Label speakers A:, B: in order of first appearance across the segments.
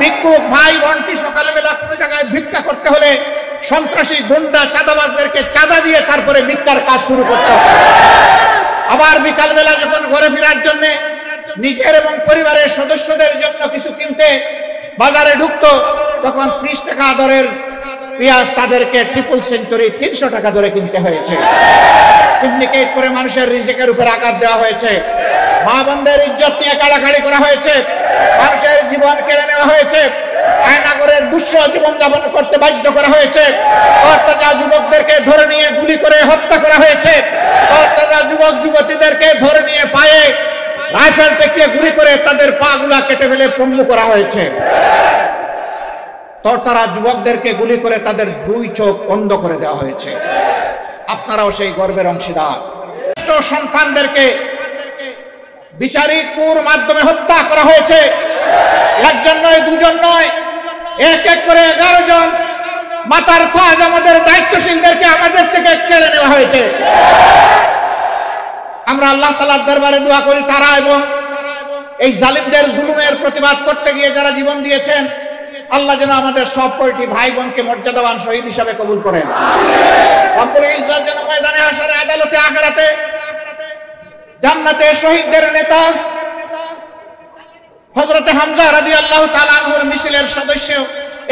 A: ভিক্ষুক ভাই বোনটি সকালবেলা কোনো জায়গায় ভিক্ষা করতে হলে সন্ত্রাসী গুন্ডা চাঁদাবাজদেরকে চাঁদা দিয়ে তারপরে ভিক্ষার কাজ শুরু করতে হবে। আবার বিকালবেলা যখন ঘরে ফেরার জন্য নিজের এবং পরিবারের সদস্যদের জন্য কিছু কিনতে বাজারে ঢুকতো, তখন 30 টাকা দরের পেঁয়াজ তাদেরকে ট্রিপল সেঞ্চুরি 300 টাকা ধরে কিনতে হয়েছে। সিন্ডিকেট করে মানুষের রিজিকের উপর আঘাত দেওয়া হয়েছে, মা বোনদের ইজ্জত নিয়ে কাড়াকাড়ি করা হয়েছে, মানুষের জীবন কেড়ে নেওয়া হয়েছে, আয়নাগরের দুঃসহ জীবনযাপন করতে বাধ্য করা হয়েছে, অত্যাচার যুবকদেরকে ধরে নিয়ে গুলি করে হত্যা করা হয়েছে, অত্যাচার যুবক যুবতীদেরকে ধরে নিয়ে পায়ে রাইফেল থেকে গুলি করে তাদের পা গুলা কেটে ফেলে পঙ্গু করা হয়েছে। তরতারা যুবকদেরকে গুলি করে তাদের 2 চোখ অন্ধ করে দেওয়া হয়েছে। আপনারাও সেই গর্বের অংশীদার। সন্তানদেরকে বিচারিক কুর মাধ্যমে হত্যা করা হয়েছে। একজন নয়, দুজন নয়, এক এক করে 11 জন মাতার তাজ আমাদের দায়িত্বশীলদেরকে আমাদের থেকে কেড়ে নেওয়া হয়েছে। আমরা আল্লাহ তাআলার দরবারে দোয়া করি তারা এবং এই জালিমদের জুলুমের প্রতিবাদ করতে গিয়ে যারা জীবন দিয়েছেন, আল্লাহ যেন আমাদের সব কয়টি ভাই বোনকে মর্যাদাবান শহীদ হিসাবে কবুল করেন। রব্বুল ইজ্জত যেন ময়দানে হাশরে, আদালতে, আখিরাতে, জান্নাতে শহীদদের নেতা হযরত হামজা রাদিয়াল্লাহু তাআলা আনহুর মিছিলের সদস্য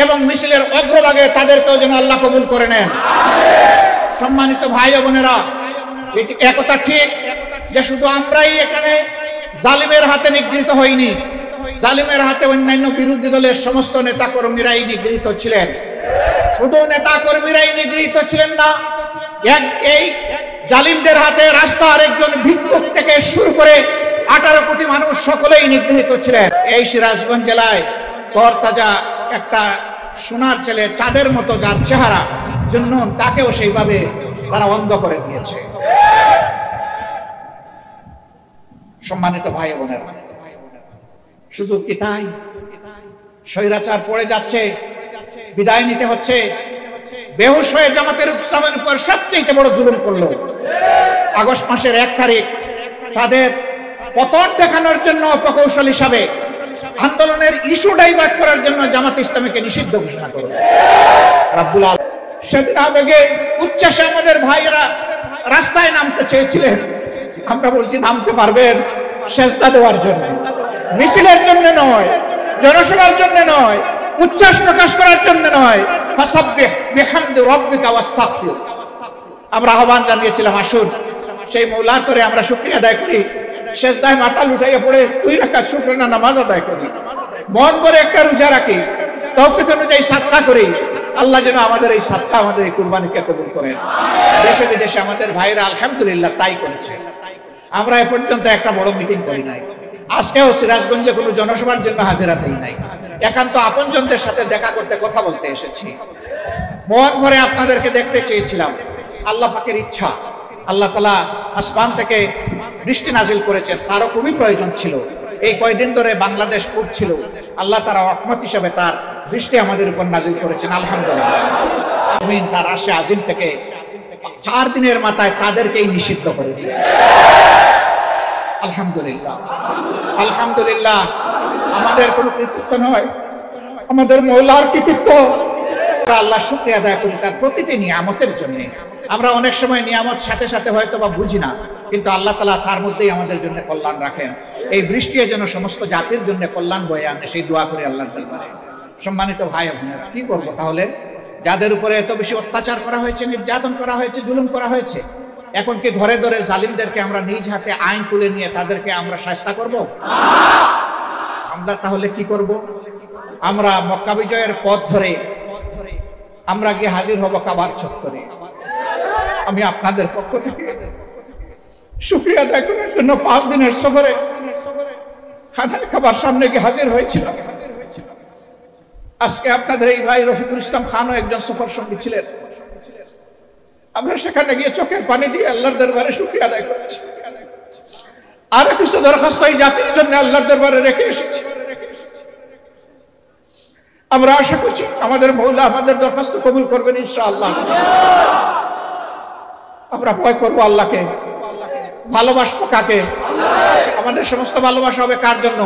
A: এবং মিছিলের অগ্রভাগে তাদেরকেও যেন আল্লাহ কবুল করে নেন। সম্মানিত ভাই ও বোনেরা, এটি একথা ঠিক যে শুধু আমরাই এখানে জালিমের হাতে নিগৃহীত হইনি, জালিমের হাতে অন্যান্য বিরোধী দলের সমস্ত নেতা কর্মীরাই নিগৃহীত ছিলেন। শুধু নেতা কর্মীরাই নিগৃহীত ছিলেন না, এই জালিমদের হাতে রাস্তার একজন ভিক্ষুক থেকে শুরু করে 18 কোটি মানুষ সকলেই নিগৃহীত ছিলেন। এই সিরাজগঞ্জ জেলায় তরতাজা একটা সোনার ছেলে, চাঁদের মতো যার চেহারা, জন্য তাকেও সেইভাবে তারা অন্ধ করে দিয়েছে। সম্মানিত ভাই বোনেরা, শুধু কি তাই? স্বৈরাচার পড়ে যাচ্ছে, বিদায় নিতে হচ্ছে। বেহুশ হয়ে জামাতের ইসলামের উপর সবচেয়ে বড় জুলুম করলো। আগস্ট মাসের 1 তারিখ তাদের পতন দেখানোর জন্য প্রকৌশল হিসাবে আন্দোলনের ইস্যু ডাইভার্ট করার জন্য জামাত ইসলামীকে নিষিদ্ধ ঘোষণা করেছে রাব্বুল আলামিন। সেদিন আবেগে উচ্ছ্বাসে আমাদের ভাইয়েরা রাস্তায় নামতে চেয়েছিলেন। আমরা বলছি নামতে পারবেন সেজদা দেওয়ার জন্য, মিছিলের জন্য নয়, জনসভার জন্য নয়, উচ্ছ্বাস প্রকাশ করার জন্য নয়। ফাসাব্বিহ বিহামদি রাব্বিকা ওয়াস্তাগফির। আমরা আহ্বান জানিয়েছিলাম, আসুন সেই মওলার করে আমরা শুকরিয়া আদায় করি, সেজদায় মাথা লুটাইয়া পড়ে 2 রাকাত শুকরানা নামাজ আদায় করি, মন করে একটা রোজা রাখি, তৌফিক অনুযায়ী সাদকা করি। আল্লাহ যেন আমাদের এই সাদকা, আমাদের এই কুরবানিকে কবুল করেন। দেশে বিদেশে আমাদের ভাইরা আলহামদুলিল্লাহ তাই করেছে। আমরা এ পর্যন্ত একটা বড় মিটিং করি নাই, আজকেও সিরাজগঞ্জে কোনো জনসভার জন্য হাজিরা দেই নাই। একান্ত আপনজনদের সাথে দেখা করতে, কথা বলতে এসেছি। মন ভরে আপনাদেরকে দেখতে চেয়েছিলাম। আল্লাহ পাকের ইচ্ছা, আল্লাহ তাআলা আসমান থেকে বৃষ্টি নাজিল করেছেন, তারও খুবই প্রয়োজন ছিল। এই কয়দিন ধরে বাংলাদেশ পড়ছিল, আল্লাহ তাআলা রহমত হিসেবে তার বৃষ্টি আমাদের উপর নাজিল করেছেন, আলহামদুলিল্লাহ। আমিন। তার আশে আজিম থেকে 4 দিনের মাথায় তাদেরকেই নিষিদ্ধ করে দিলেন, আলহামদুলিল্লাহ। আলহামদুলিল্লাহ। আমাদের কোনো কৃতিত্ব নয়, আমাদের মওলার কৃতিত্ব। আল্লাহ শুকরিয়া আদায় করি তার প্রতিটি নিয়ামতের জন্য। আমরা অনেক সময় নিয়ামত সাথে সাথে হয়তো বা বুঝি না, কিন্তু আল্লাহ তাআলা তার মধ্যেই আমাদের জন্য কল্যাণ রাখেন। এই বৃষ্টি যেন সমস্ত জাতির জন্য কল্যাণ বয়ে আনে, সেই দোয়া করি আল্লাহর দরবারে। সম্মানিত ভাই ও বোনেরা, কি করবো তাহলে? যাদের উপরে এত বেশি অত্যাচার করা হয়েছে, নির্যাতন করা হয়েছে, জুলুম করা হয়েছে, এখন কি ধরে ধরে জালিমদেরকে আমরা নিজ হাতে আইন তুলে নিয়ে তাদেরকে আমরা শাস্তি করব? আমরা তাহলে কি করব? আমরা মক্কা বিজয়ের পথ ধরে আমরা গিয়ে হাজির হব কাবার চত্বরে। আমি আপনাদের পক্ষ থেকে শুকরিয়া আদায় করার জন্য 5 দিনের সফরে খানায় কাবার সামনে গিয়ে হাজির হয়েছিলাম। আজকে আপনাদের এই ভাই রফিকুল ইসলাম খানও একজন সফর সঙ্গী ছিলেন। আমরা সেখানে গিয়ে চোখের পানি দিয়ে আল্লাহর দরবারে শুকরিয়া আদায় করেছি। আরো কিছু দরখাস্ত এই জাতির জন্য আল্লাহর দরবারে রেখে এসেছি। আমরা আশা করছি আমাদের মওলা আমাদের দরখাস্ত কবুল করবেন ইনশাআল্লাহ। আমরা ভয় করবো আল্লাহকে, ভালোবাসবো কাকে? আমাদের সমস্ত ভালোবাসা হবে কার জন্য?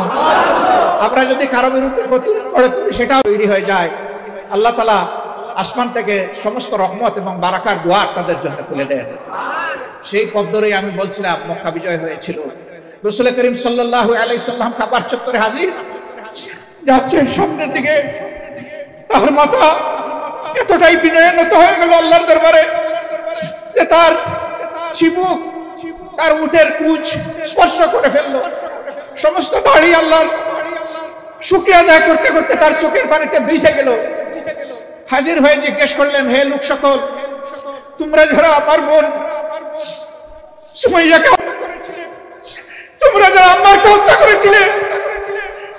A: আমরা যদি কারো বিরুদ্ধে প্রতিরোধ করে তুলি সেটাও তৈরি হয়ে যায়, আল্লাহ তাআলা আসমান থেকে সমস্ত রহমত এবং বারাকার দুয়ার তাদের জন্য খুলে দেন। সেই পথ ধরেই আমি বলছিলাম মক্কা বিজয় হয়েছিল, রাসূল করিম সাল্লাল্লাহু আলাইহি সাল্লাম কাবার চত্বরে হাজির, যাচ্ছেন সামনের দিকে, তার মাথা এতটাই বিনয়নত হয়ে গেল আল্লাহর দরবারে যে তার চিবুক, তার উটের কুচ স্পর্শ করে ফেললো। সমস্ত দাড়ি আল্লাহর শুকরিয়া আদায় করতে করতে তার চোখের পানিতে ভিজে গেল। হাজির হয়ে জিজ্ঞেস করলেন, হে লোক সকল, তোমরা যারা আমার বোন সুমাইয়াকে হত্যা করেছিলে, তোমরা যারা আম্মারকে হত্যা করেছিলে,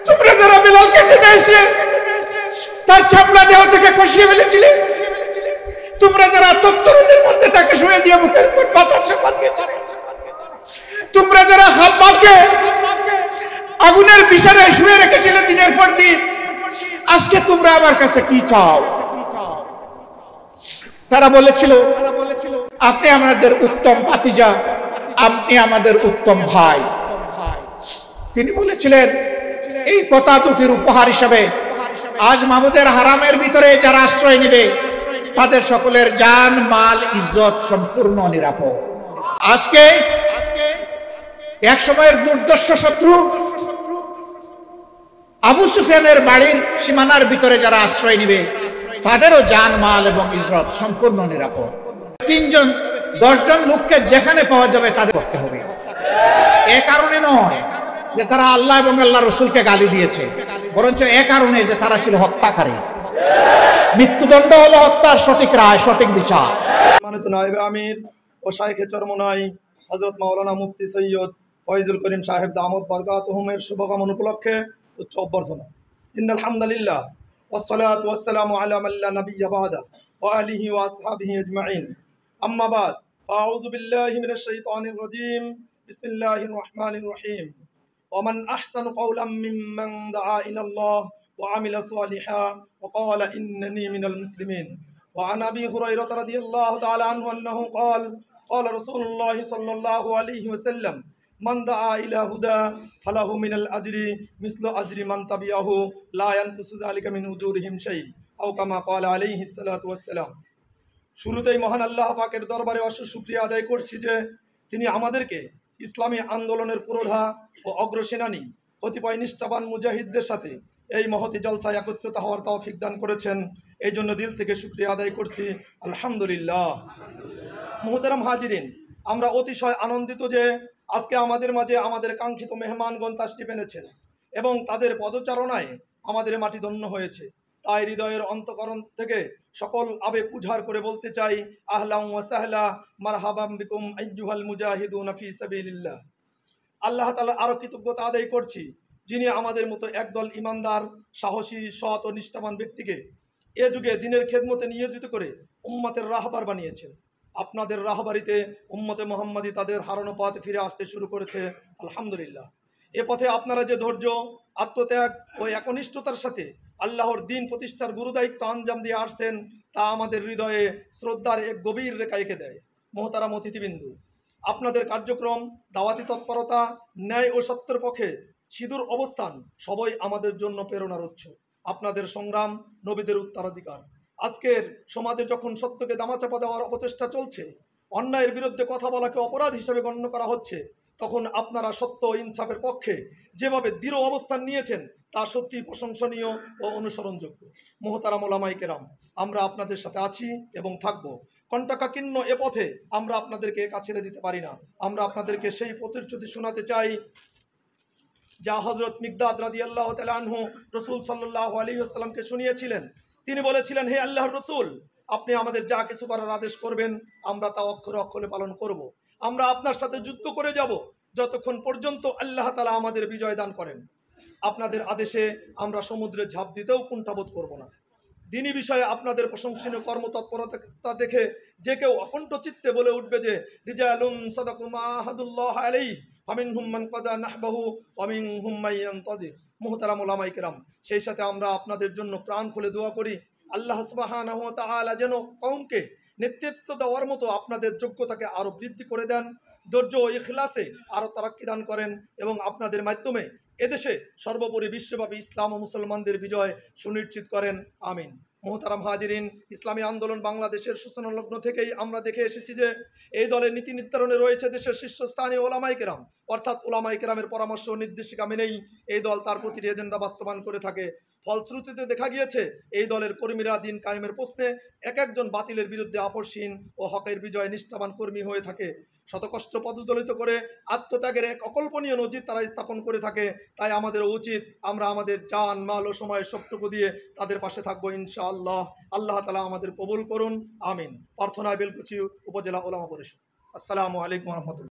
A: তোমরা যারা বিলালকে টেনে এসে তার চামড়া দেহ থেকে খসিয়ে ফেলেছিলে, তোমরা যারা তত্তরদের মধ্যে তাকে শুয়ে দিয়ে মুখের উপর পাথর চাপা দিয়েছিলে, তোমরা যারা হাব্বাবকে আগুনের বিষারে শুয়ে রেখেছিলে দিনের পর দিন, আজকে তোমরা আমার কাছে কি চাও? তারা বলেছিল, আপনি আমাদের উত্তম ভাতিজা, আপনি আমাদের উত্তম ভাই। তিনি বলেছিলেন, এই কথা দুটির উপহার হিসাবে আজ মাহমুদের হারামের ভিতরে যারা আশ্রয় নেবে তাদের সকলের জান মাল ইজ্জত সম্পূর্ণ নিরাপদ। আজকে এক সময়ের দুর্দর্শ শত্রু আবু সুফিয়ানের বাড়ির সীমানার ভিতরে যারা আশ্রয় নেবে তাদেরও জান মাল এবং ইজ্জত সম্পূর্ণ নিরাপদ। 10 জন লোককে যেখানে পাওয়া যাবে তাদের করতে হবে। এ কারণে নয় যে তারা আল্লাহ এবং আল্লাহ রসুলকে গালি দিয়েছে, বরঞ্চ এ কারণে যে তারা ছিল হত্যাকারী। মৃত্যুদণ্ড হলো হত্যার সঠিক রায়, সঠিক বিচার।
B: সম্মানিত নায়েবে আমির ও শাইখে চরমনাই হযরত মাওলানা মুফতি সৈয়দ ফয়জুল করিম সাহেব দামত বরকাতুহুমের শুভকামনা উপলক্ষে উচ্চ অভ্যর্থনা। ইন্নাল হামদুলিল্লাহ ওয়াসসালাতু ওয়াসসালামু আলা মান লা নাবিয়্যা বা'দা ওয়া আলিহি ওয়া আসহাবিহি আজমাইন। আম্মা বাদ, আউযু বিল্লাহি মিনাশ শাইতানির রাজীম। বিসমিল্লাহির রহমানির রহিম। ওয়া মান আহসানু কাওলাম মিম্মান দাআ ইলাল্লাহ ওয়া আমিলা সালিহান ওয়া ক্বালা ইন্নানী মিনাল মুসলিমিন। وعن أبي هريرة رضي الله تعالى عنه أنه قال قال رسول الله صلى الله عليه وسلم من دعا إلى هدى فله من الأجر مثل أجر من تبعه لا ينقص ذلك من أجورهم شيء أو كما قال عليه الصلاة والسلام। শুরুতেই মহান আল্লাহ পাকের দরবারে অশেষ শুকরিয়া আদায় করছি যে তিনি আমাদেরকে ইসলামী আন্দোলনের পুরোধা ও অগ্রসেনানী কতিপয় নিষ্ঠাবান মুজাহিদদের সাথে এই মহতি জলসায় একত্রিত হওয়ার তৌফিক দান করেছেন। এই জন্য দিল থেকে শুকরিয়া আদায় করছি, আলহামদুলিল্লাহ। মুহতারাম হাজিরিন, আমরা অতিশয় আনন্দিত যে আজকে আমাদের মাঝে আমাদের কাঙ্ক্ষিত মেহমানগণ তাশরিফ এনেছেন এবং তাদের পদচারণায় আমাদের মাটি ধন্য হয়েছে। তাই হৃদয়ের অন্তঃকরণ থেকে সকল আবেগ উজাড় করে বলতে চাই, আহলান ওয়া সাহলা মারহাবাম বিকুম আইয়ুহাল মুজাহিদুনা ফি সাবিলিল্লাহ। আল্লাহ তাআলা আরো কৃতজ্ঞতা আদায় করছি যিনি আমাদের মতো একদল ইমানদার, সাহসী, সৎ ও নিষ্ঠাবান ব্যক্তিকে এ যুগে দিনের খেদমতে নিয়োজিত করে উম্মতের রাহবার বানিয়েছেন। আপনাদের রাহবারিতে উম্মতে মুহাম্মাদি তাদের হারানো পথে ফিরে আসতে শুরু করেছে, আলহামদুলিল্লাহ। এ পথে আপনারা যে ধৈর্য, আত্মত্যাগ ও একনিষ্ঠতার সাথে আল্লাহর দিন প্রতিষ্ঠার গুরুদায়িত্ব আঞ্জাম দিয়ে আসছেন তা আমাদের হৃদয়ে শ্রদ্ধার এক গভীর রেখা এঁকে দেয়। মোহতারাম অতিথিবৃন্দু, আপনাদের কার্যক্রম, দাওয়াতি তৎপরতা, ন্যায় ও সত্যের পক্ষে সিঁদুর অবস্থান সবই আমাদের জন্য প্রেরণার উৎস। আপনাদের সংগ্রাম নবীদের উত্তরাধিকার। আজকের সমাজে যখন সত্যকে দামাচাপা দেওয়ার অপচেষ্টা চলছে, অন্যায়ের বিরুদ্ধে কথা বলাকে অপরাধ হিসেবে গণ্য করা হচ্ছে, তখন আপনারা সত্য ও ইনসাফের পক্ষে যেভাবে দৃঢ় অবস্থান নিয়েছেন তা সত্যি প্রশংসনীয় ও অনুসরণযোগ্য। মোহতারাম ওলামায়ে কেরাম, আমরা আপনাদের সাথে আছি এবং থাকব। কণ্টকাকীর্ণ এ পথে আমরা আপনাদেরকে একা ছেড়ে দিতে পারি না। আমরা আপনাদেরকে সেই প্রতিশ্রুতি শোনাতে চাই যা হযরত মিকদাদ রাদিয়াল্লাহু তাআলা আনহু রাসূল সাল্লাল্লাহু আলাইহি ওয়াসাল্লামকে শুনিয়েছিলেন। তিনি বলেছিলেন, হে আল্লাহর রাসূল, আপনি আমাদের যা কিছু করার আদেশ করবেন আমরা তা অক্ষরে অক্ষরে পালন করব। আমরা আপনার সাথে যুদ্ধ করে যাব যতক্ষণ পর্যন্ত আল্লাহ তাআলা আমাদের বিজয় দান করেন। আপনাদের আদেশে আমরা সমুদ্রে ঝাঁপ দিতেও কুণ্ঠাবোধ করব না। দিনী বিষয়ে আপনাদের প্রশংসনীয় কর্মতৎপরতা দেখে যে কেউ অকণ্ঠ চিত্তে বলে উঠবে যে রিজালুন সাদাকু মা আহাদুল্লাহ আলাইহি ফামিনহুম মান কাদা নাহবাহু ওয়া মিনহুম মান ইয়ানতাজির। মুহতারাম ওলামায়ে কেরাম, সেই সাথে আমরা আপনাদের জন্য প্রাণ খুলে দোয়া করি আল্লাহ সুবহানাহু ওয়া তাআলা যেন কওমকে নেতৃত্ব দেওয়ার মতো আপনাদের যোগ্যতাকে আরো বৃদ্ধি করে দেন। ধৈর্য ও ইখলাসে আরও তারাক্কি দান করেন এবং আপনাদের মাধ্যমে এদেশে সর্বোপরি বিশ্বব্যাপী ইসলাম ও মুসলমানদের বিজয় সুনিশ্চিত করেন। আমিন। মোহতারাম হাজিরিন, ইসলামী আন্দোলন বাংলাদেশের সূচনা লগ্ন থেকেই আমরা দেখে এসেছি যে এই দলের নীতি নির্ধারণে রয়েছে দেশের শীর্ষস্থানীয় ওলামায়ে কেরাম, অর্থাৎ ওলামায়ে কেরামের পরামর্শ ও নির্দেশিকা মেনেই এই দল তার প্রতিটি এজেন্ডা বাস্তবায়ন করে থাকে। ফলশ্রুতিতে দেখা গিয়েছে এই দলের কর্মীরা দিন কায়েমের প্রশ্নে এক একজন বাতিলের বিরুদ্ধে আপসহীন ও হকের বিজয় নিষ্ঠাবান কর্মী হয়ে থাকে। শতকষ্ট পদদলিত করে আত্মত্যাগের এক অকল্পনীয় নজির তারা স্থাপন করে থাকে। তাই আমাদের উচিত আমরা আমাদের জান মাল ও সময় সবটুকু দিয়ে তাদের পাশে থাকবো ইনশাআল্লাহ। আল্লাহ তাআলা আমাদের কবুল করুন। আমিন। প্রার্থনায় বেলকুচি উপজেলা ওলামা পরিষদ। আসসালামু আলাইকুম ওয়া রাহমাতুল্লাহ।